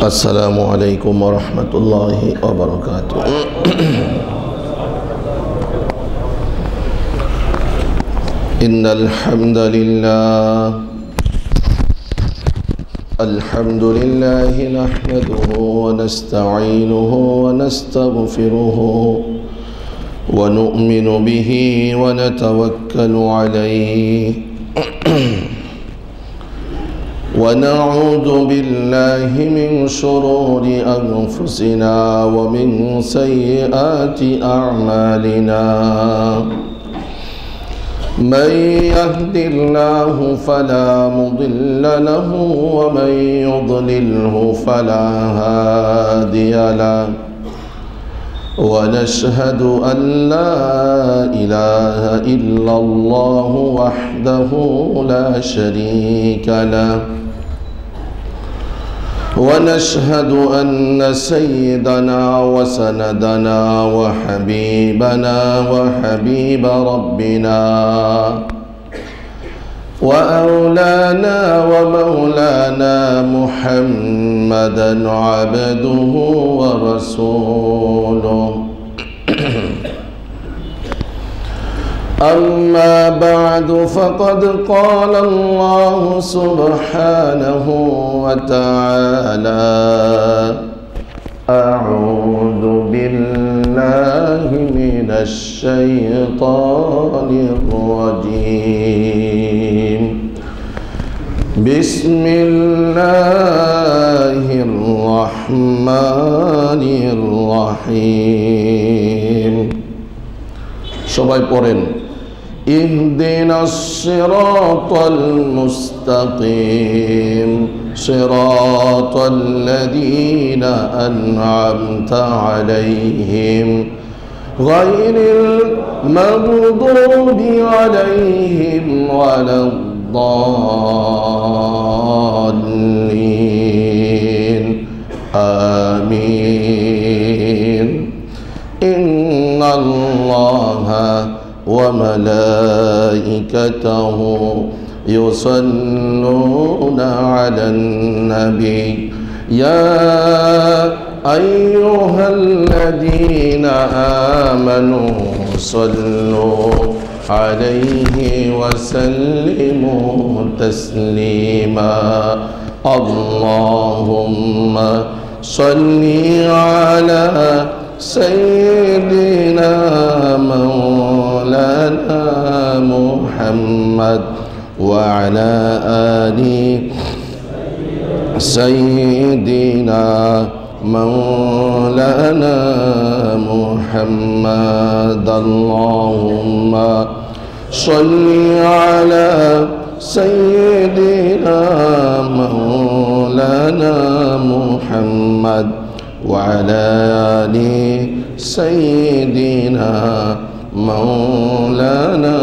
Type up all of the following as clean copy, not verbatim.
السلام عليكم ورحمة الله وبركاته. إن الحمد لله نحمده ونستعينه ونستغفره ونؤمن به ونتوكل عليه ونعوذ بالله من شرور أنفسنا ومن سيئات أعمالنا. من يهد الله فلا مضل له ومن يضلله فلا هادي له. ونشهد أن لا إله إلا الله وحده لا شريك له. ونشهد أن سيدنا وسندنا وحبيبنا وحبيب ربنا وأولانا ومولانا محمدا عبده ورسوله. أما بعد فقد قال الله سبحانه وتعالى: أعوذ بالله من الشيطان الرجيم. بسم الله الرحمن الرحيم. সবাই পড়েন اهدنا الصراط المستقيم صراط الذين أنعمت عليهم غير المغضوب عليهم ولا الضالين آمين. إن الله وملائكته يصلون على النبي يا أيها الذين آمنوا صلوا عليه وسلموا تسليما. اللهم صل على سيدنا مولانا محمد وعلى آل سيدنا مولانا محمد. اللهم صل على سيدنا مولانا محمد وعلى آل سيدنا مولانا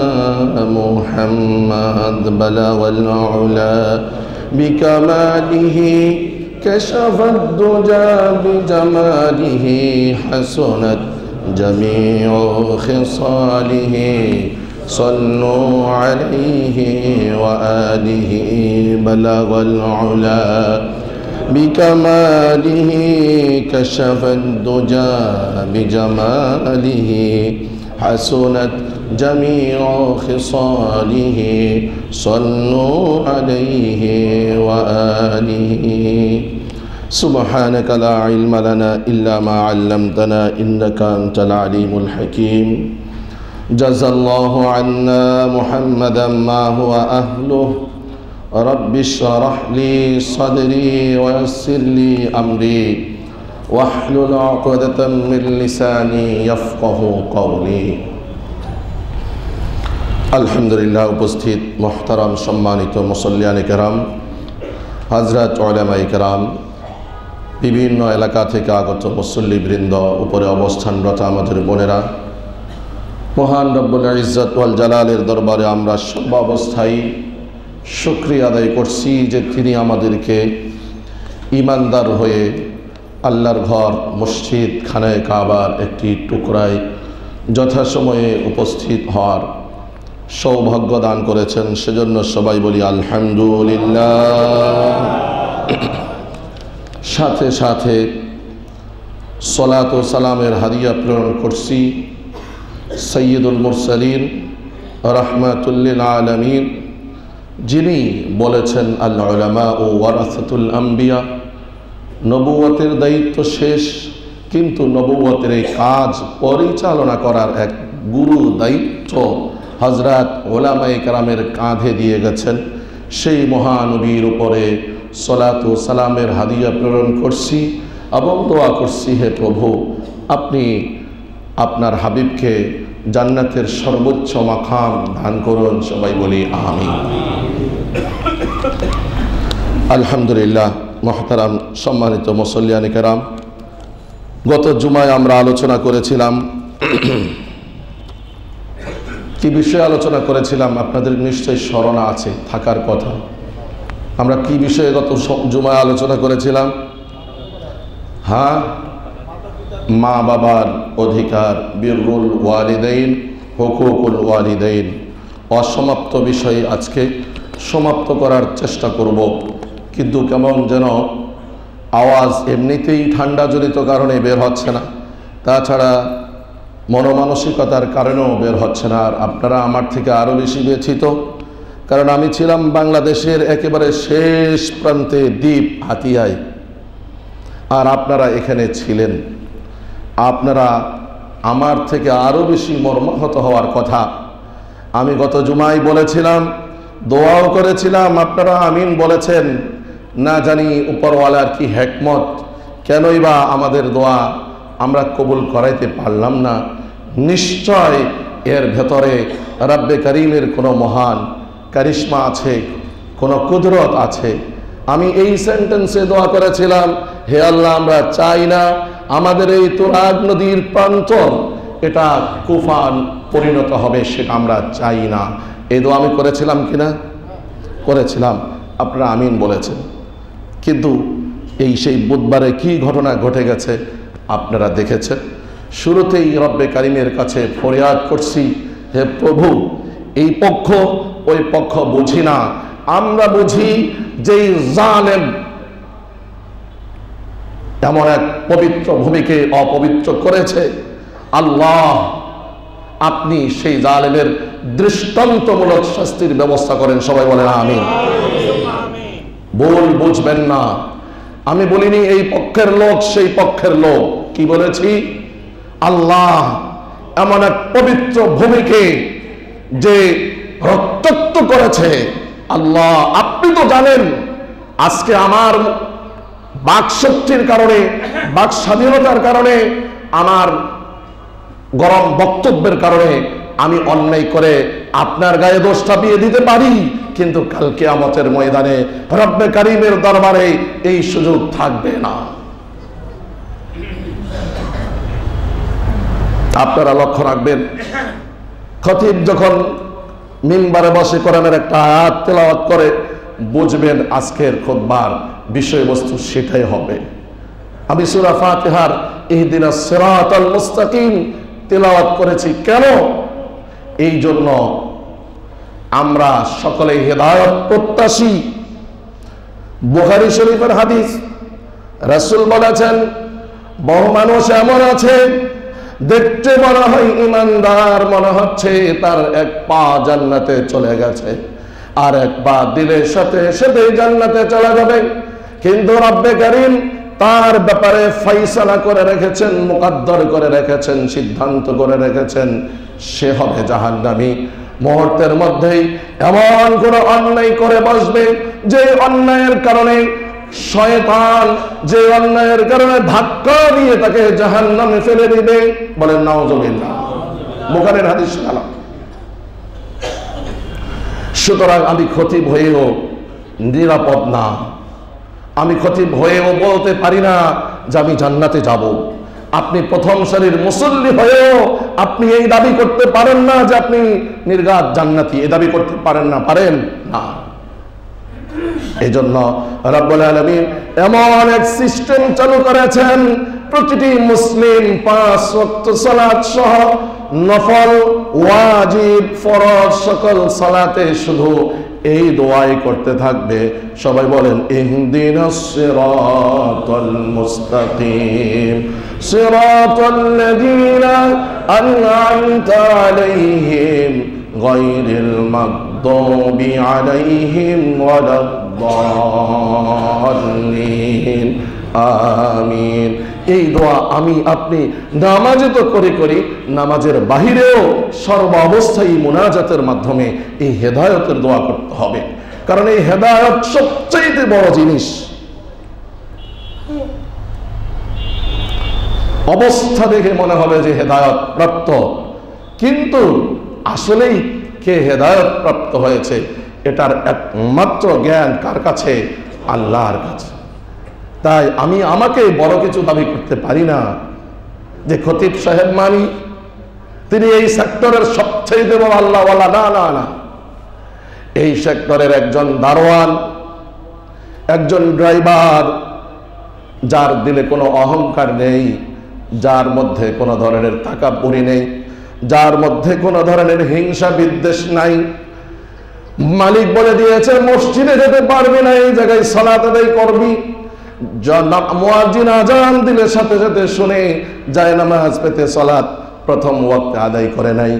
محمد. بلغ العلا بكماله كشف الدجى بجماله حسنت جميع خصاله. صلوا عليه وآله. بلغ العلا بكماله كشف الدجى بجماله حسنت جميع خصاله. صلوا عليه وآله. سبحانك لا علم لنا إلا ما علمتنا إنك أنت العليم الحكيم. جزى الله عنا محمدا ما هو أهله. رب اشرح لي صدري ويسر لي أمري واحلل عقدة من لساني يفقه قولي. আলহামদুলিল্লাহ। উপস্থিত মোহতারাম সম্মানিত মুসল্লিয়ানে কেরাম, হযরত উলামায়ে কেরাম, বিভিন্ন এলাকা থেকে আগত মুসল্লিবৃন্দ, উপরে অবস্থানরত আমাদের বোনেরা, মহান রব্বুল ইজ্জত ওয়াল জালালের দরবারে আমরা সর্বাবস্থায় শুকরিয়া আদায় করছি যে তিনি আমাদেরকে ঈমানদার হয়ে আল্লাহর ঘর মসজিদ খানায়ে কাবার একটি টুকরায় যথাসময়ে উপস্থিত হওয়ার সৌভাগ্য দান করেছেন। সেজন্য সবাই বলি আলহামদুলিল্লাহ। সাথে সাথে সলাত ও সালামের হাদিয়া প্রেরণ করছি সৈয়দুল মুরসালিন রাহমাতুল লিল আলামিন, যিনি বলেছেন আল উলামা ও ওয়ারাসাতুল আম্বিয়া, নবুয়তের দায়িত্ব শেষ, কিন্তু নবুয়তের এই কাজ পরিচালনা করার এক গুরু দায়িত্ব হযরত উলামায়ে কেরামের কাঁধে দিয়ে গেছেন। সেই মহানবীর উপরে সলাত ও সালামের হাদিয়া প্রেরণ করছি এবং দোয়া করছি, হে প্রভু, আপনি আপনার হাবিবকে জান্নাতের সর্বোচ্চ মাকাম দান করুন। সবাই বলি আমিন। আলহামদুলিল্লাহ। মুহতারাম সম্মানিত মুসল্লিয়ানে কেরাম, গত জুমায় আমরা আলোচনা করেছিলাম, কি বিষয়ে আলোচনা করেছিলাম আপনাদের নিশ্চয়ই স্মরণ আছে, থাকার কথা। আমরা কি বিষয়ে গত জুমায় আলোচনা করেছিলাম? হ্যাঁ, মা বাবার অধিকার, বিররুল ওয়ালিদাইন, হুকুকুল ওয়ালিদাইন। অসমাপ্ত বিষয় আজকে সমাপ্ত করার চেষ্টা করব, কিন্তু কেমন যেন আওয়াজ এমনিতেই ঠান্ডাজনিত কারণে বের হচ্ছে না, তাছাড়া মনোমানসিকতার কারণেও বের হচ্ছে না। আর আপনারা আমার থেকে আরও বেশি ব্যথিত, কারণ আমি ছিলাম বাংলাদেশের একেবারে শেষ প্রান্তে, দ্বীপ হাতিয়ায়, আর আপনারা এখানে ছিলেন। আপনারা আমার থেকে আরও বেশি মর্মাহত হওয়ার কথা। আমি গত জুমায় বলেছিলাম, দোয়াও করেছিলাম, আপনারা আমিন বলেছেন। না জানি উপরওয়ালার কি হিকমত, কেনই বা আমাদের দোয়া আমরা কবুল করাইতে পারলাম না। নিশ্চয় এর ভেতরে রব্বে করিমের কোনো মহান কারিশমা আছে, কোনো কুদরত আছে। আমি এই সেন্টেন্সে দোয়া করেছিলাম, হে আল্লাহ, আমরা চাই না আমাদের এই তুরাগ নদীর প্রান্তর এটা কুফান পরিণত হবে, সেটা আমরা চাই না। এই দোয়া আমি করেছিলাম কিনা? করেছিলাম। আপনারা আমিন বলেছেন। কিন্তু এই সেই বুধবারে কি ঘটনা ঘটে গেছে আপনারা দেখেছেন। শুরুতেই রব্বে কারিমের কাছে ফরিয়াদ করছি, হে প্রভু, এই পক্ষ ওই পক্ষ বুঝি না, আমরা বুঝি যেই জালেম এমন এক পবিত্র ভূমিকে অপবিত্র করেছে, আল্লাহ আপনি সেই জালেমের দৃষ্টান্তমূলক শাস্তির ব্যবস্থা করেন। সবাই বলেন আমিন। ভুল বুঝবেন না, আমি বলিনি এই পক্ষের লোক সেই পক্ষের লোক। কি বলেছি? আল্লাহ এমন এক পবিত্র ভূমিকে যে রক্তাক্ত করেছে, আল্লাহ আপনি তো জানেন আজকে আমার বাক শক্তির কারণে, বাক স্বাধীনতার কারণে, আমার গরম বক্তব্যের কারণে আমি অন্যায় করে আপনার গায়ে দোষ চাপিয়ে দিতে পারি, কিন্তু কাল কিয়ামতের ময়দানে রব্বে কারিমের দরবারে এই সুযোগ থাকবে না। আপনারা লক্ষ্য রাখবেন, খতিব যখন মিম্বারে বসে কোরআনের একটা আয়াত তেলাওয়াত করে, বুঝবেন আজকের খুতবার বিষয়বস্তু সেটাই হবে। আমি সূরা ফাতিহার ইহদিনাস সিরাতাল মুস্তাকিম তেলাওয়াত করেছি কেন? এই জন্য আমরা সকলে হেদায়েত প্রত্যাশী। বুখারী শরীফের হাদিস, রাসূল বলেছেন, বহু মানুষ এমন আছে দেখতে মনে হয় ইমানদার, মনে হচ্ছে তার এক পা জান্নাতে চলে গেছে, আর এক পা দিলের সাথে সাথে জান্নাতে চলে যাবে, কিন্তু রব্বে কারীম তার ব্যাপারে ফয়সালা করে রেখেছেন, মুকদ্দর করে রেখেছেন, সিদ্ধান্ত করে রেখেছেন, সে হবে জাহান্নামী। মুহূর্তের মধ্যেই এমন কোন অন্যায় করে বসবে যে অন্যায়ের কারণে শয়তান, যে অন্যায়ের কারণে ধাক্কা দিয়ে তাকে জাহান্নামে ফেলে দিবে। বলেন নাউজুবিল্লাহ। বুখারীর হাদিস শোনালাম। সুতরাং আমি খতিব হয়েও নিরাপদ না, আমি খতিব হয়েও বলতে পারি না যে আমি জান্নাতে যাব। আপনি প্রথম সারির মুসল্লি হয়েও আপনি এই দাবি করতে পারেন না যে আপনি নির্ঘাত জান্নাতি, এই দাবি করতে পারেন না, পারেন না। এই জন্য রব্বুল আলামিন এমন এক সিস্টেম চালু করেছেন, প্রতিটি মুসলিম 5 ওয়াক্ত সালাত সহ নফল ওয়াজিব ফরজ সকল সালাতে শুধু এই দোয়াই করতে থাকবে। সবাই বলেন ইহদিনাস সিরাতাল মুস্তাকিম সিরাতাল্লাযীনা আন'আমতা আলাইহিম গায়রিল মাগদুবি আলাইহিম ওয়ালাদ-দাল্লিন আমিন। এই দোয়া আমি আপনি নামাজে তো করি, নামাজের বাহিরেও সর্ব অবস্থায় মুনাজাতের মাধ্যমে এই হেদায়েতের দোয়া করতে হবে, কারণ এই হেদায়েত সবচেয়ে বড় জিনিস। অবস্থা দেখে মনে হবে যে হেদায়েত প্রাপ্ত, কিন্তু আসলেই কে হেদায়েত প্রাপ্ত হয়েছে এটার একমাত্র জ্ঞান কার কাছে? আল্লাহর কাছে। তাই আমি আমাকে বড় কিছু দাবি করতে পারি না যে খতিব সাহেব মানি, তিনি এই সেক্টরের সবচেয়ে বড় আল্লাহওয়ালা। না না না, এই সেক্টরের একজন দারোয়ান, একজন ড্রাইভার, যার দিলে কোনো অহংকার নেই, যার মধ্যে কোনো ধরনের তাকাব্বুরি নেই, যার মধ্যে কোনো ধরনের হিংসা বিদ্বেষ নাই। মালিক বলে দিয়েছে মসজিদে যেতে পারবি না, এই জায়গায় সালাত আদায় করবি। মুয়াজ্জিন আযান দিলে সাথে সাথে শুনে যায় নামাজ পেতে সালাত প্রথম ওয়াক্তে আদায় করে নাই।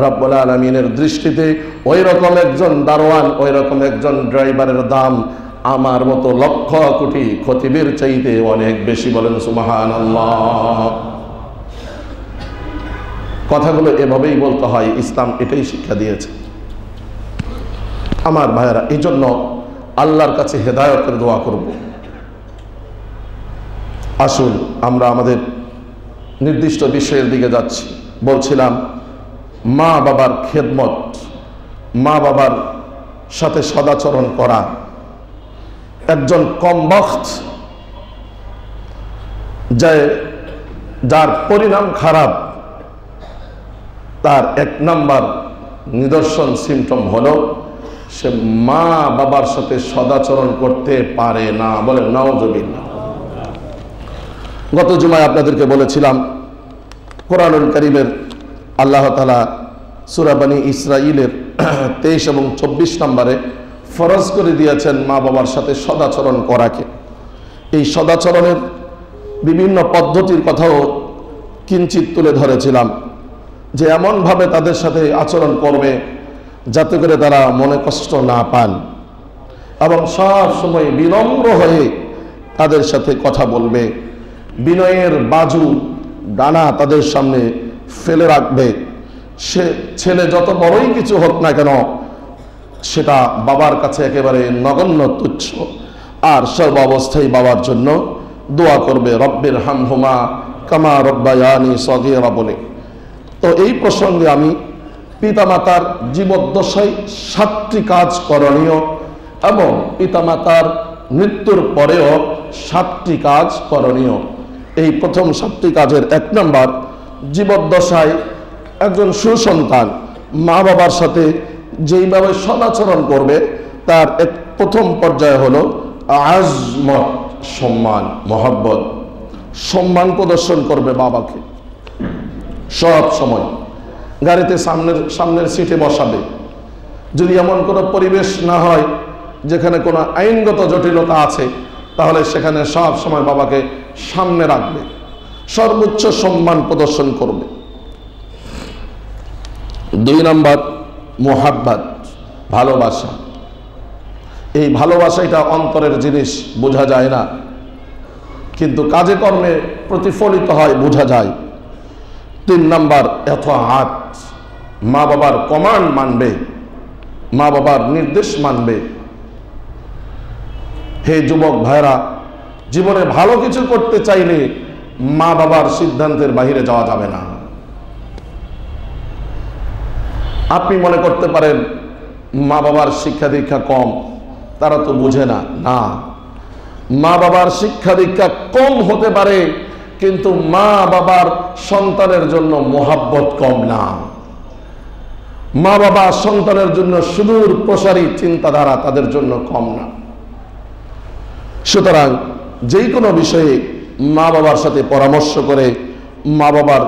রব্বুল আলামিনের দৃষ্টিতে ওই রকম একজন দারোয়ান, ওই রকম একজন ড্রাইভারের দাম আমার মতো লক্ষ কোটি খতিবের চাইতে অনেক বেশি। বলেন সুবহানাল্লাহ। কথাগুলো এভাবেই বলতে হয়, ইসলাম এটাই শিক্ষা দিয়েছে। আমার ভাইয়েরা, এই জন্য আল্লাহর কাছে হেদায়েতের দোয়া করব। আসুন আমরা আমাদের নির্দিষ্ট বিষয়ের দিকে যাচ্ছি। বলছিলাম মা বাবার খেদমত, মা বাবার সাথে সদাচরণ করা। একজন কমবখ্ত যার পরিণাম খারাপ, তার এক নাম্বার নিদর্শন সিমটম হলো সে মা বাবার সাথে সদাচরণ করতে পারে না। বলে নাউজুবিল্লাহ। গত জুমায় আপনাদেরকে বলেছিলাম কোরআনুল কারীমের আল্লাহ তাআলা সূরা বনী ইসরাঈলের 23 এবং 24 নম্বরে ফরজ করে দিয়েছেন মা বাবার সাথে সদাচরণ করাকে। এই সদাচরণের বিভিন্ন পদ্ধতির কথাও কিঞ্চিত তুলে ধরেছিলাম, যে এমনভাবে তাদের সাথে আচরণ করবে যাতে করে তারা মনে কষ্ট না পান, এবং সব সময় বিনম্র হয়ে তাদের সাথে কথা বলবে। বিনয়ের বাজু ডানা তাদের সামনে ফেলে রাখবে। সে ছেলে যত বড়ই কিছু হোক না কেন, সেটা বাবার কাছে একেবারে নগণ্য তুচ্ছ। আর সর্ব অবস্থায় বাবার জন্য দোয়া করবে, রব্বির হামহুমা কামা রব্বায়ানি সগীরা বলে। তো এই প্রসঙ্গে আমি পিতামাতার জীবদ্দশায় 7টি কাজ করণীয় এবং পিতামাতার মৃত্যুর পরেও 7টি কাজ করণীয়। এই প্রথম 7টি কাজের 1 নম্বর, জীবদ্দশায় একজন সুসন্তান মা বাবার সাথে যেইভাবে সদাচরণ করবে তার প্রথম পর্যায়ে হলো আজমত, সম্মান, মহব্বত। সম্মান প্রদর্শন করবে বাবাকে সব সময়। গাড়িতে সামনের সিটে বসাবে। যদি এমন কোনো পরিবেশ না হয় যেখানে কোনো আইনগত জটিলতা আছে, তাহলে সেখানে সব সময় বাবাকে সামনে রাখবে, সর্বোচ্চ সম্মান প্রদর্শন করবে। 2 নম্বর মুহাব্বত, ভালোবাসা। এই ভালোবাসা এটা অন্তরের জিনিস, বোঝা যায় না, কিন্তু কাজে কর্মে প্রতিফলিত হয়, বোঝা যায়। 3 নম্বর ইতাআত, মা বাবার কমান্ড মানবে, মা বাবার নির্দেশ মানবে। হে যুবক ভাইরা, জীবনে ভালো কিছু করতে চাইলে মা বাবার সিদ্ধান্তের বাইরে যাওয়া যাবে না। আপনি মনে করতে পারেন মা বাবার শিক্ষা দীক্ষা কম, তারা তো বুঝে না। না, মা বাবার শিক্ষা দীক্ষা কম হতে পারে, কিন্তু মা বাবার সন্তানের জন্য মোহাব্বত কম না। মা বাবা সন্তানের জন্য সুদূর প্রসারী চিন্তাধারা তাদের জন্য কম না। সুতরাং যেই কোনো বিষয়ে মা বাবার সাথে পরামর্শ করে, মা বাবার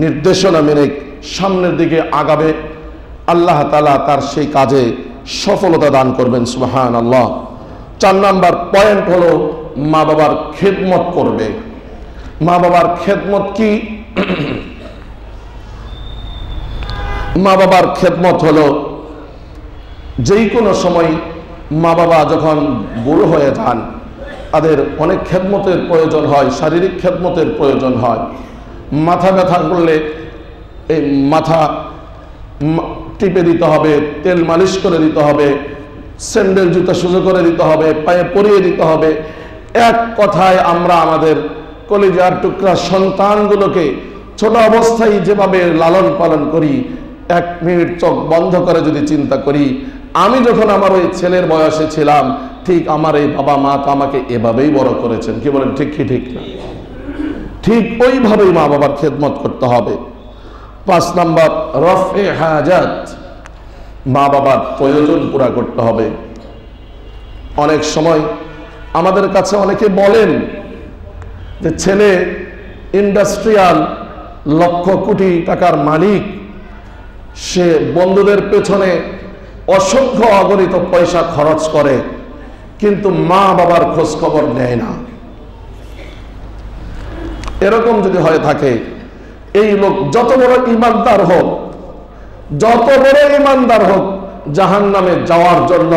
নির্দেশনা মেনে সামনের দিকে আগাবে, আল্লাহ তাআলা তার সেই কাজে সফলতা দান করবেন, সুবহানাল্লাহ। 4 নাম্বার পয়েন্ট হলো মা বাবার খেদমত করবে। মা বাবার খেদমত কি? মা বাবার খেদমত হলো যেই কোনো সময় মা বাবা যখন বুড়ো হয়ে যান, তাদের অনেক খেদমতের প্রয়োজন হয়, শারীরিক খেদমতের প্রয়োজন হয়। মাথা ব্যথা করলে এই মাথা টিপে দিতে হবে, তেল মালিশ করে দিতে হবে, স্যান্ডেল জুতা সোজা করে দিতে হবে, পায়ে পরিয়ে দিতে হবে। এক কথায় আমরা আমাদের কলিজার টুকরা সন্তানগুলোকে ছোট অবস্থায় যেভাবে লালন পালন করি, 1 মিনিট চোখ বন্ধ করে যদি চিন্তা করি, আমি যখন আমার ওই ছেলের বয়সে ছিলাম, ঠিক আমার এই বাবা মা তো আমাকে এভাবেই বড় করেছেন। কি বলেন, ঠিক কি ঠিক না? ঠিক ওইভাবেই মা বাবার খেদমত করতে হবে। 5 নাম্বার রফে হাজাত, মা বাবার প্রয়োজন পুরা করতে হবে। অনেক সময় আমাদের কাছে অনেকে বলেন যে ছেলে ইন্ডাস্ট্রিয়াল, লক্ষ কোটি টাকার মালিক, সে বন্ধুদের পেছনে অসংখ্য অগণিত পয়সা খরচ করে, কিন্তু মা বাবার খোঁজ খবর নেয় না। এরকম যদি হয়ে থাকে, এই লোক যত বড় ইমানদার হোক, যত বড় ইমানদার হোক, জাহান্নামে যাওয়ার জন্য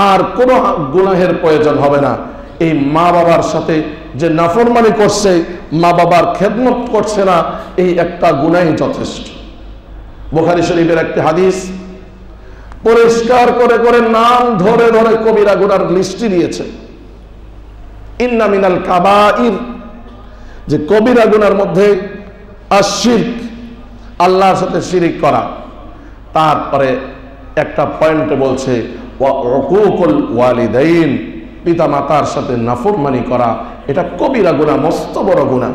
আর কোনো গুনাহের প্রয়োজন হবে না। এই মা বাবার সাথে যে নাফরমানি করছে, মা বাবার খেদমত করছে না, এই একটা গুনাহই যথেষ্ট। বুখারী শরীফের একটি হাদিস পরিষ্কার করে করে নাম ধরে ধরে কবিরা গুনার লিস্টে দিয়েছে। ইন্না মিনাল কাবাইর, যে কবিরা গুনার মধ্যে আশিরক, আল্লাহর সাথে শিরিক করা। তারপরে একটা পয়েন্টে বলছে ওয়া উকুকুল ওয়ালিদাইন, পিতা মাতার সাথে নাফরমানি করা, এটা কবিরা গুনাহ, মস্ত বড় গুনাহ।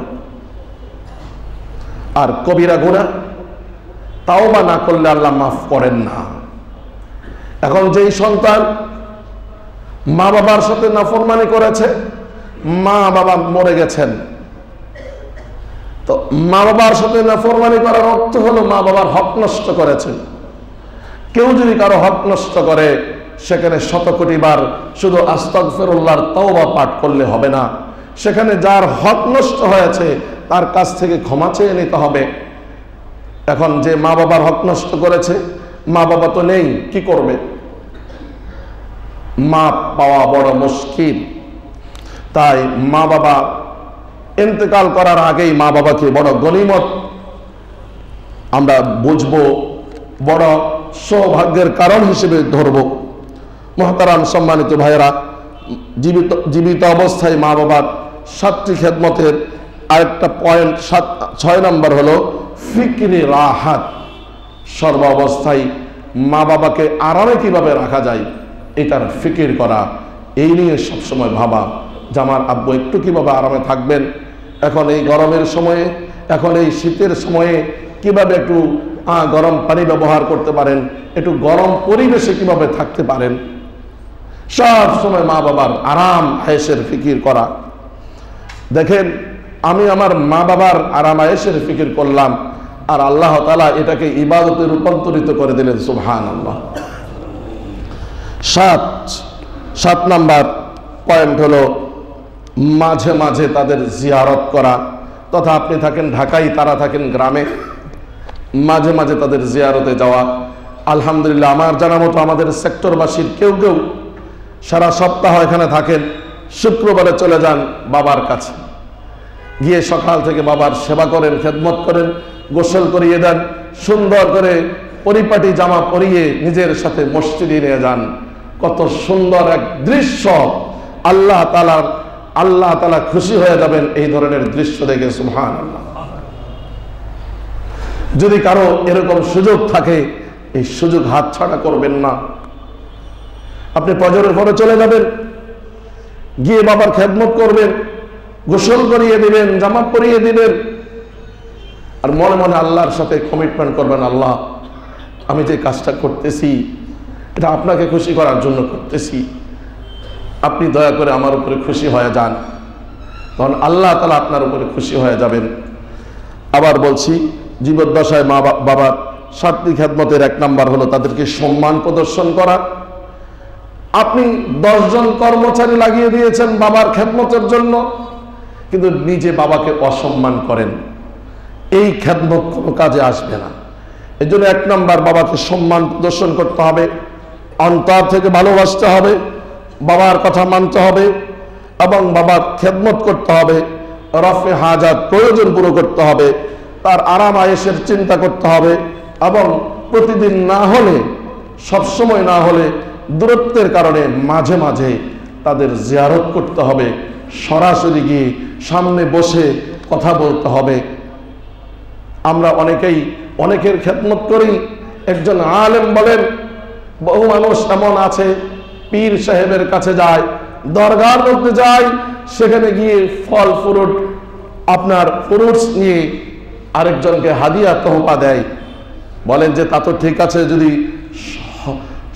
আর কবিরা গুনাহ তাওবা না করলে আল্লাহ মাফ করেন না। এখন যেই সন্তান মা বাবার সাথে নাফরমানি করেছে, মা বাবা মরে গেছেন, তো মা বাবার সাথে নাফরমানি করার অর্থ হলো মা বাবার হক নষ্ট করেছেন। কেউ যদি কারো হক নষ্ট করে, সেখানে 100 কোটি বার শুধু আস্তাগফিরুল্লাহর তাওবা পাঠ করলে হবে না। সেখানে যার হক নষ্ট হয়েছে তার কাছ থেকে ক্ষমা চেয়ে নিতে হবে। এখন যে মা বাবার হক নষ্ট করেছে, মা বাবা তো নেই, কি করবে? মা পাওয়া বড় মুশকিল। তাই মা বাবা ইন্তেকাল করার আগেই মা বাবাকে বড় গনিমত আমরা বুঝবো, বড় সৌভাগ্যের কারণ হিসেবে ধরব। মুহতারাম সম্মানিত ভাইয়েরা, জীবিত অবস্থায় মা বাবার 7টি খেদমতের আরেকটা পয়েন্ট 6 নম্বর হলো ফিকরি রাহাত। সর্ব অবস্থায় মা বাবাকে আরামে কিভাবে রাখা যায়, এটার ফিকির করা, এই নিয়ে সবসময় ভাবা যে আমার আব্বু একটু কিভাবে আরামে থাকবেন, এখন এই গরমের সময়ে, এখন এই শীতের সময়ে কিভাবে একটু গরম পানি ব্যবহার করতে পারেন, একটু গরম পরিবেশে কিভাবে থাকতে পারেন। সব সময় মা বাবার আরাম আয়েশের ফিকির করা। দেখেন, আমি আমার মা বাবার আরাম আয়েশের ফিকির করলাম, আর আল্লাহ তাআলা এটাকে ইবাদতে রূপান্তরিত করে দিলেন, সুবহানাল্লাহ। 7 নাম্বার পয়েন্ট হলো মাঝে মাঝে তাদের জিয়ারত করা। তথা আপনি থাকেন ঢাকায়, তারা থাকেন গ্রামে, মাঝে মাঝে তাদের জিয়ারতে যাওয়া। আলহামদুলিল্লাহ, আমার জানা মতো আমাদের সেক্টরবাসীর কেউ কেউ সারা সপ্তাহ এখানে থাকেন, শুক্রবারে চলে যান বাবার কাছে, গিয়ে সকাল থেকে বাবার সেবা করেন, খেদমত করেন, গোসল করিয়ে দেন, সুন্দর করে পরিপাটি জামা পরিয়ে নিজের সাথে মসজিদে নিয়ে যান। কত সুন্দর এক দৃশ্য! আল্লাহ তাআলা খুশি হয়ে যাবেন এই ধরনের দৃশ্য দেখে, সুবহানাল্লাহ। যদি কারো এরকম সুযোগ থাকে, এই সুযোগ হাতছাড়া করবেন না। আপনি ফজরের পরে চলে যাবেন, গিয়ে বাবার খেদমত করবেন, গোসল করিয়ে দিবেন, জামা পরিয়ে দিবেন, আর মনে মনে আল্লাহর সাথে কমিটমেন্ট করবেন, আল্লাহ আমি যে কাজটা করতেছি এটা আপনাকে খুশি করার জন্য করতেছি, আপনি দয়া করে আমার উপরে খুশি হয়ে যান। তখন আল্লাহ তাআলা আপনার উপরে খুশি হয়ে যাবেন। আবার বলছি, জীবদ্দশায় মা বাবার 7টি খেদমতের 1 নাম্বার হলো তাদেরকে সম্মান প্রদর্শন করা। আপনি 10 জন কর্মচারী লাগিয়ে দিয়েছেন বাবার খেদমতের জন্য, কিন্তু নিজে বাবাকে অসম্মান করেন, এই খেদমত কোনো কাজে আসবে না। এই জন্য 1 নাম্বার বাবাকে সম্মান প্রদর্শন করতে হবে, অন্তর থেকে ভালোবাসতে হবে, বাবার কথা মানতে হবে এবং বাবার খেদমত করতে হবে, রফে হাজাত প্রয়োজন পুরো করতে হবে, তার আরাম আয়েশের চিন্তা করতে হবে এবং প্রতিদিন না হলে, সবসময় না হলে দূরত্বের কারণে মাঝে মাঝে তাদের জিয়ারত করতে হবে, সরাসরি গিয়ে সামনে বসে কথা বলতে হবে। আমরা অনেকের খেদমত করি। একজন আলেম বলেন, বহু মানুষ এমন আছে পীর সাহেবের কাছে যায়, দরগার মধ্যে যায়, সেখানে গিয়ে ফল ফ্রুট, আপনার ফ্রুটস নিয়ে আরেকজনকে হাদিয়া তোহফা দেয়। বলেন যে তা তো ঠিক আছে, যদি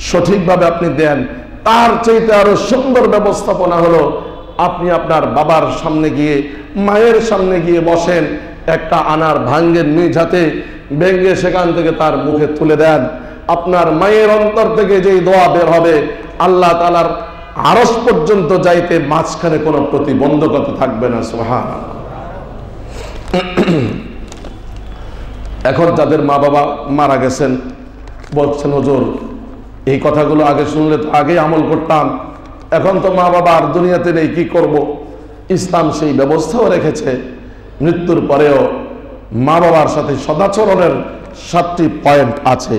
সঠিকভাবে আপনি দেন। তার চাইতে আরো সুন্দর ব্যবস্থাপনা হলো আপনি আপনার বাবার সামনে গিয়ে, মায়ের সামনে গিয়ে বসেন, একটা আনার ভাঙ্গের নিজ হাতে ভেঙ্গে সেখান থেকে তার মুখে তুলে দেন। আপনার মায়ের অন্তর থেকে যেই দোয়া বের হবে, আল্লাহ তাআলার আরশ পর্যন্ত যাইতে মাঝখানে কোনো প্রতিবন্ধকতা থাকবে না। সুবহানাল্লাহ। এখন যাদের মা বাবা মারা গেছেন বলছেন, হুজুর এই কথাগুলো আগে শুনলে তো আগেই আমল করতাম, এখন তো মা বাবা আর দুনিয়াতে নেই, কি করব? ইসলাম সেই ব্যবস্থাও রেখেছে, মৃত্যুর পরেও মা বাবার সাথে সদাচরণের 7টি পয়েন্ট আছে।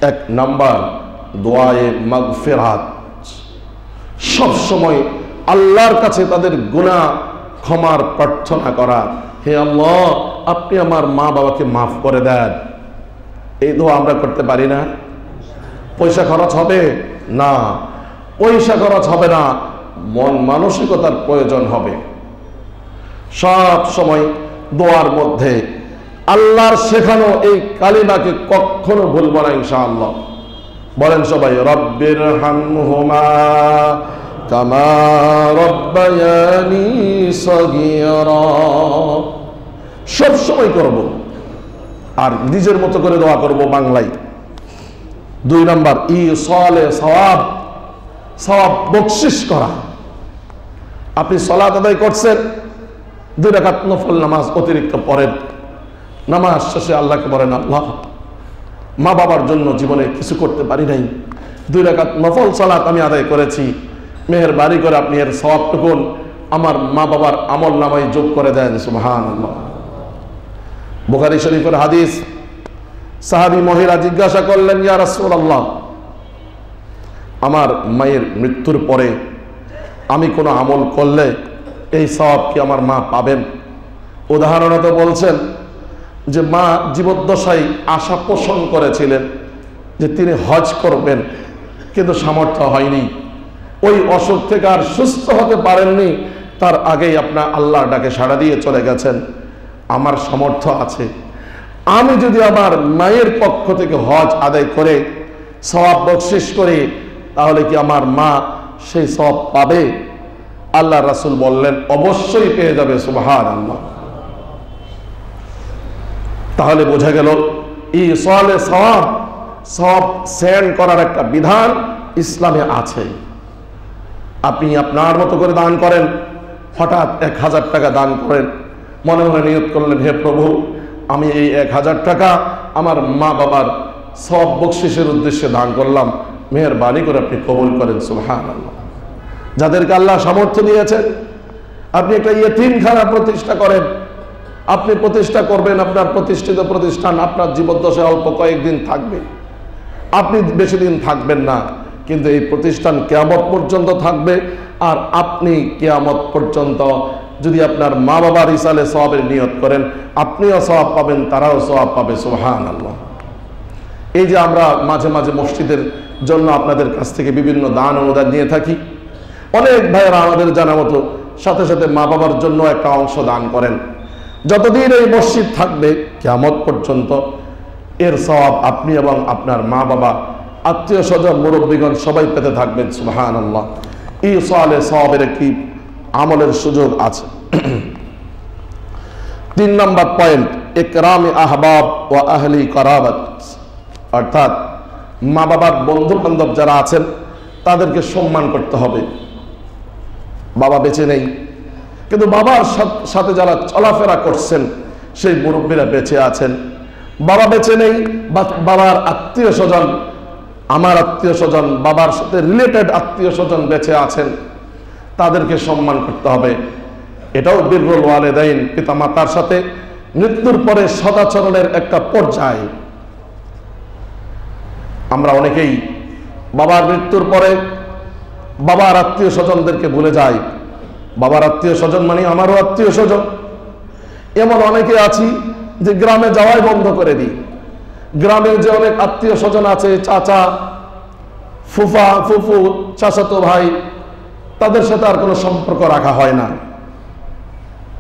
1 নাম্বার দোয়ায়ে মাগফিরাত, সব সময় আল্লাহর কাছে তাদের গুনাহ ক্ষমার প্রার্থনা করা। হে আল্লাহ, আপনি আমার মা বাবাকে মাফ করে দেন। এই দোয়া আমরা করতে পারি না? পয়সা খরচ হবে না, পয়সা খরচ হবে না, মন মানসিকতার প্রয়োজন হবে। সব সময় দোয়ার মধ্যে আল্লাহর শেখানো এই কালিমাকে কখনো ভুলব না ইনশাআল্লাহ। বলেন সবাই, রব্বির হামহুমা কামা রব্বায়ানি সগীরা। সব সময় করব, আর নিজের মতো করে দোয়া করব বাংলায়। 2 নাম্বার ইসালে সওয়াব, সওয়াব বকশিশ করা। আপনি সালাত আদায় করছেন, 2 রাকাত নফল নামাজ অতিরিক্ত পড়েন, নামাজ শেষে আল্লাহকে বলেন, আল্লাহ মা বাবার জন্য জীবনে কিছু করতে পারি নাই, 2 রাকাত নফল সালাত আমি আদায় করেছি, মেহেরবানি করে আপনি এর সওয়াবটুকু আমার মা বাবার আমল নামায় যোগ করে দেন। সুবহানাল্লাহ। বুখারী শরীফের হাদিস, সাহাবী মহিলা জিজ্ঞাসা করলেন, ইয়া রাসূলুল্লাহ, আমার মায়ের মৃত্যুর পরে আমি কোনো আমল করলে এই সওয়াব কি আমার মা পাবেন? উদাহরণত বলছেন যে মা জীবদ্দশায় আশা পোষণ করেছিলেন যে তিনি হজ করবেন, কিন্তু সামর্থ্য হয়নি, ওই অসুখ থেকে আর সুস্থ হতে পারেননি, তার আগেই আপনার আল্লাহর ডাকে সাড়া দিয়ে চলে গেছেন। আমার সামর্থ্য আছে, আমি যদি আমার মায়ের পক্ষ থেকে হজ আদায় করে সওয়াব বকশিশ করি, তাহলে কি আমার মা সেই সওয়াব পাবে? আল্লাহ রাসূল বললেন, অবশ্যই পেয়ে যাবে। সুবহানাল্লাহ। তাহলে বোঝা গেল ইসালে সওয়াব, সওয়াব সেন্ড করার একটা বিধান ইসলামে আছে। আপনি আপনার মতো করে দান করেন, হঠাৎ 1000 টাকা দান করেন, মনে মনে নিয়ত করলেন, হে প্রভু, আমি এই 1000 টাকা আমার মা বাবার সওয়াব বকশিশের উদ্দেশ্যে দান করলাম, মেহেরবানি করে আপনি কবুল করেন। সুবহানাল্লাহ। যাদেরকে আল্লাহ সামর্থ্য দিয়েছেন, আপনি একটা ইয়েতিমখানা প্রতিষ্ঠা করেন, আপনি প্রতিষ্ঠা করবেন, আপনার প্রতিষ্ঠিত প্রতিষ্ঠান আপনার জীবদ্দশায় অল্প কয়েকদিন থাকবে, আপনি বেশি দিন থাকবেন না, কিন্তু এই প্রতিষ্ঠান কিয়ামত পর্যন্ত থাকবে। আর আপনি কিয়ামত পর্যন্ত যদি আপনার মা বাবার ইসালে সওয়াবের নিয়ত করেন, আপনিও সওয়াব পাবেন, তারাও সওয়াব পাবে। সুবহানাল্লাহ। এই যে আমরা মাঝে মাঝে মসজিদের জন্য আপনাদের কাছ থেকে বিভিন্ন দান অনুদান নিয়ে থাকি, অনেক ভাইয়েরা আমাদের জানা মতো সাথে সাথে মা বাবার জন্য একটা অংশ দান করেন। যতদিন এই মসজিদ থাকবে কিয়ামত পর্যন্ত এর সওয়াব আপনি এবং আপনার মা বাবা, আত্মীয় স্বজন, মুরব্বীগণ সবাই পেতে থাকবেন। সুবহানাল্লাহ। ইসালে সওয়াবের একটি আমলের সুযোগ আছে। 3 নাম্বার পয়েন্ট, ইকরামে আহবাব ওয়া আহলি কারাবাত, অর্থাৎ মা বাবার বন্ধু বান্ধব যারা আছেন তাদেরকে সম্মান করতে হবে। বাবা বেঁচে নেই, কিন্তু বাবার সাথে যারা চলাফেরা করছেন সেই মুরব্বীরা বেঁচে আছেন। বাবা বেঁচে নেই, বাবার আত্মীয় স্বজন, আমার আত্মীয় স্বজন, বাবার সাথে রিলেটেড আত্মীয় স্বজন বেঁচে আছেন, তাদেরকে সম্মান করতে হবে। এটাও বিররুল ওয়ালিদাইন, পিতা মাতার সাথে মৃত্যুর পরে সদাচরণের একটা পর্যায়। আমরা অনেকেই বাবার মৃত্যুর পরে বাবার আত্মীয় স্বজনদেরকে ভুলে যাই। বাবার আত্মীয় স্বজন মানে আমারও আত্মীয় স্বজন। এমন অনেকে আছি যে গ্রামে যাওয়াই বন্ধ করে দিই। গ্রামে যে অনেক আত্মীয় স্বজন আছে, চাচা, ফুফা, ফুফু, চাচাতো ভাই, তাদের সাথে আর কোনো সম্পর্ক রাখা হয় না।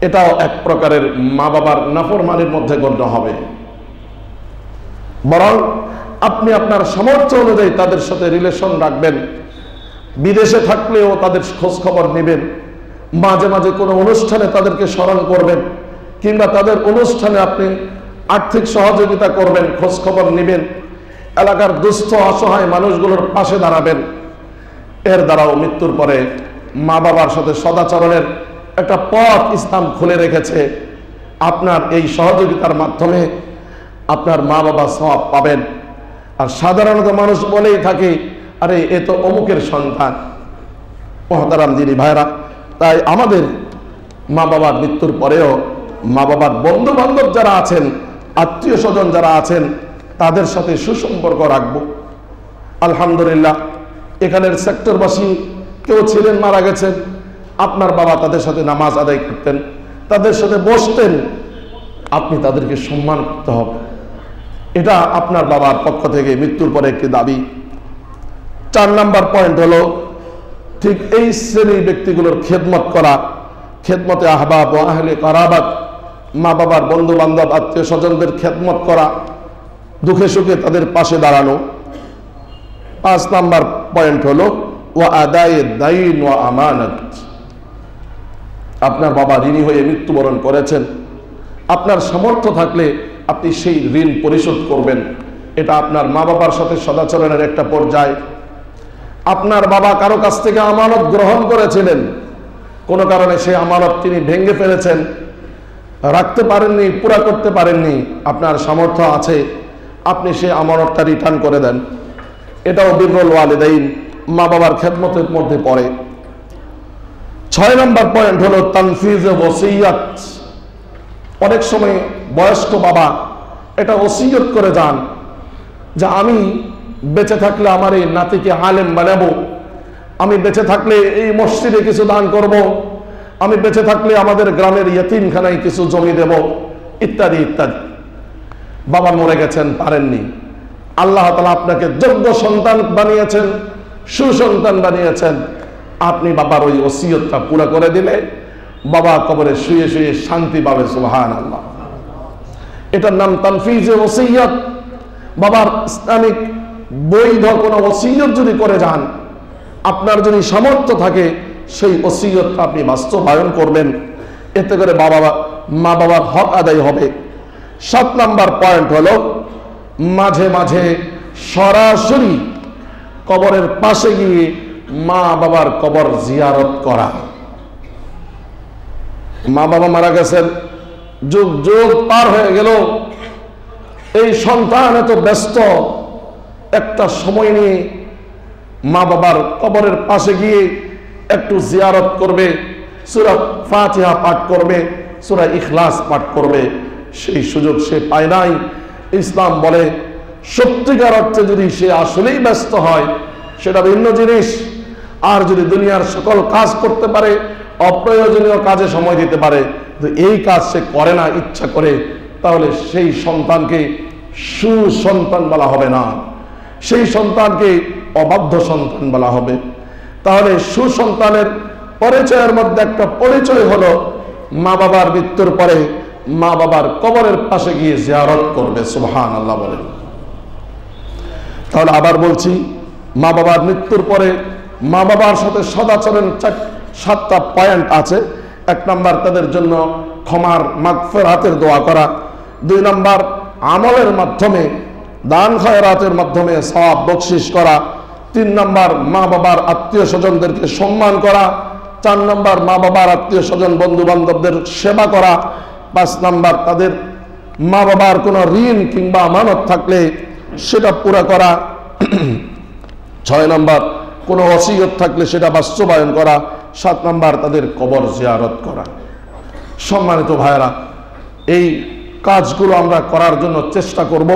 এটাও এক প্রকারের মা বাবার নাফরমানির মধ্যে গণ্য হবে। বরং আপনি আপনার সামর্থ্য অনুযায়ী তাদের সাথে রিলেশন রাখবেন। বিদেশে থাকলেও তাদের খোঁজ খবর নেবেন, মাঝে মাঝে কোনো অনুষ্ঠানে তাদেরকে স্মরণ করবেন, কিংবা তাদের অনুষ্ঠানে আপনি আর্থিক সহযোগিতা করবেন, খোঁজ খবর নেবেন, এলাকার দুস্থ অসহায় মানুষগুলোর পাশে দাঁড়াবেন। এর দ্বারাও মৃত্যুর পরে মা বাবার সাথে সদাচরণের একটা পথ ইসলাম খুলে রেখেছে। আপনার এই সহযোগিতার মাধ্যমে আপনার মা বাবা সওয়াব পাবেন। আর সাধারণত মানুষ বলেই থাকে, আরে এ তো অমুকের সন্তান। মহতারাম দিনী ভাইরা, তাই আমাদের মা বাবার মৃত্যুর পরেও মা বাবার বন্ধু বান্ধব যারা আছেন, আত্মীয় স্বজন যারা আছেন, তাদের সাথে সুসম্পর্ক রাখবো। আলহামদুলিল্লাহ, এখানের সেক্টরবাসী কেউ ছিলেন, মারা গেছেন, আপনার বাবা তাদের সাথে নামাজ আদায় করতেন, তাদের সাথে বসতেন, আপনি তাদেরকে সম্মান করতে হবে। এটা আপনার বাবার পক্ষ থেকে মৃত্যুর পরে একটি দাবি। 4 নাম্বার পয়েন্ট হলো, ঠিক এই শ্রেণীর ব্যক্তিগুলোর খেদমত করা, খেদমতে আহবাব ও আহলে কারাবাত, মা বাবার বন্ধু বান্ধব আত্মীয় স্বজনদের খেদমত করা, দুঃখে সুখে তাদের পাশে দাঁড়ানো। 5 নাম্বার পয়েন্ট হলো ওয়া আদায়ে দাইন ওয়া আমানত। আপনার বাবা ঋণী হয়ে মৃত্যুবরণ করেছেন, আপনার সামর্থ্য থাকলে আপনি সেই ঋণ পরিশোধ করবেন। এটা আপনার মা বাবার সাথে সদাচরণের একটা পর্যায়। আপনার বাবা কারো কাছ থেকে আমানত গ্রহণ করেছিলেন, কোনো কারণে সেই আমানত তিনি ভেঙে ফেলেছেন, রাখতে পারেননি, পুরা করতে পারেননি, আপনার সামর্থ্য আছে, আপনি সেই আমানতটা রিটার্ন করে দেন। এটাও বিররুল ওয়ালিদাইন, মা বাবার খেদমতের মধ্যে পড়ে। 6 নাম্বার পয়েন্ট হলো তানফিজ ওসিয়ত। অনেক সময় বয়স্ক বাবা এটা ওসিয়ত করে যান যে আমি বেঁচে থাকলে আমার এই নাতিকে আলেম বানাবো, আমি বেঁচে থাকলে এই মসজিদে কিছু দান করব, আমি বেঁচে থাকলে আমাদের গ্রামের ইয়েতিমখানায় কিছু জমি দেব, ইত্যাদি ইত্যাদি। বাবা মরে গেছেন, পারেননি, আল্লাহ তাআলা আপনাকে যোগ্য সন্তান বানিয়েছেন, সুসন্তান বানিয়েছেন, আপনি বাবার ওই ওসিয়তটা পুরো করে দিলে বাবা কবরে শুয়ে শুয়ে শান্তি পাবে। সুবহানাল্লাহ। এটার নাম তানফিজে ওসিয়ত। বাবার ইসলামিক বৈধ কোনো ওসিয়ত যদি করে যান, আপনার যদি সামর্থ্য থাকে, সেই ওসিয়তটা আপনি বাস্তবায়ন করবেন, এতে করে মা বাবার হক আদায় হবে। 7 নাম্বার পয়েন্ট হলো মাঝে মাঝে সরাসরি কবরের পাশে গিয়ে মা বাবার কবর জিয়ারত করা। মা বাবা মারা গেছেন, যুগ যুগ পার হয়ে গেল, এই সন্তান এত ব্যস্ত, একটা সময় নিয়ে মা বাবার কবরের পাশে গিয়ে একটু জিয়ারত করবে, সূরা ফাতিহা পাঠ করবে, সূরা ইখলাস পাঠ করবে, সেই সুযোগ সে পায় নাই। ইসলাম বলে সত্যিকার অর্থে যদি সে আসলেই ব্যস্ত হয় সেটা ভিন্ন জিনিস। আর যদি দুনিয়ার সকল কাজ করতে পারে, অপ্রয়োজনীয় কাজে সময় দিতে পারে, তো এই কাজ সে করে না ইচ্ছা করে, তাহলে সেই সন্তানকে সুসন্তান বলা হবে না, সেই সন্তানকে অবাধ্য সন্তান বলা হবে। তাহলে সুসন্তানের পরিচয়ের মধ্যে একটা পরিচয় হলো মা বাবার মৃত্যুর পরে মা বাবার কবরের পাশে গিয়ে জিয়ারত করবে। সুবহানাল্লাহ বলেন। তাহলে আবার বলছি, মা বাবার মৃত্যুর পরে মা বাবার সাথে সদাচরণ 7টা পয়েন্ট আছে। 1 নাম্বার, তাদের জন্য ক্ষমার মাগফিরাতের দোয়া করা। 2 নম্বর আমলের মাধ্যমে, দান খয়রাতের মাধ্যমে সওয়াব বকশিশ করা। 3 নম্বর মা বাবার আত্মীয় স্বজনদেরকে সম্মান করা। 4 নম্বর মা বাবার আত্মীয় স্বজন বন্ধু বান্ধবদের সেবা করা। 5 নম্বর তাদের মা বাবার কোনো ঋণ কিংবা আমানত থাকলে সেটা পুরা করা। 6 নম্বর কোনো ওসিয়ত থাকলে সেটা বাস্তবায়ন করা। 7 নম্বর তাদের কবর জিয়ারত করা। সম্মানিত ভাইরা, এই কাজগুলো আমরা করার জন্য চেষ্টা করব।